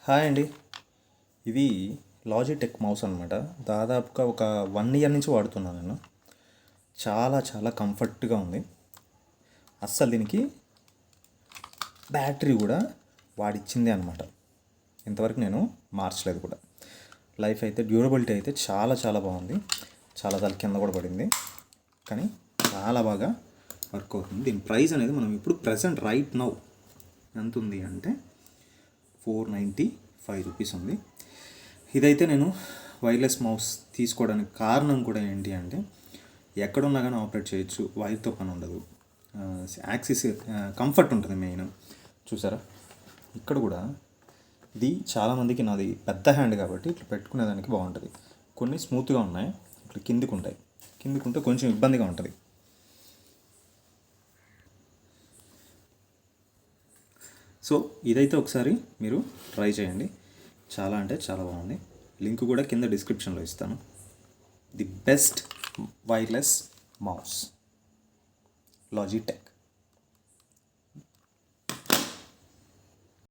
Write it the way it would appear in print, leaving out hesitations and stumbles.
Hi అండి. ఇవి Logitech mouse అనమాట. దాదాపుగా ఒక 1 ఇయర్ నుంచి వాడుతున్నాను నేను. చాలా చాలా కంఫర్ట్గా ఉంది. అస్సలు దీనికి బ్యాటరీ కూడా వాడిచ్చిందే అనమాట. ఇంతవరకు నేను మార్చలేదు కూడా. లైఫ్ అయితే డ్యూరబిలిటీ అయితే చాలా చాలా బాగుంది. చాలాసార్లు కింద కూడా పడింది, కానీ చాలా బాగా వర్క్ అవుతుంది. దీని ప్రైస్ అనేది మనం ఇప్పుడు ప్రజెంట్ రైట్ నౌ ఎంత ఉంది అంటే 495 రూపీస్ ఉంది. ఇదైతే నేను వైర్లెస్ మౌస్ తీసుకోవడానికి కారణం కూడా ఏంటి అంటే, ఎక్కడున్నా కానీ ఆపరేట్ చేయొచ్చు, వైర్తో పని ఉండదు, యాక్సిస్ కంఫర్ట్ ఉంటుంది మెయిన్. చూసారా, ఇక్కడ కూడా ఇది చాలామందికి, నాది పెద్ద హ్యాండ్ కాబట్టి ఇట్లా పెట్టుకునేదానికి బాగుంటుంది. కొన్ని స్మూత్గా ఉన్నాయి, ఇట్లా కిందికి ఉంటాయి. కిందికి ఉంటే కొంచెం ఇబ్బందిగా ఉంటుంది. సో ఇదైతే ఒకసారి మీరు ట్రై చేయండి. చాలా అంటే చాలా బాగుంది. లింక్ కూడా కింద డిస్క్రిప్షన్లో ఇస్తాను. The best wireless mouse, Logitech.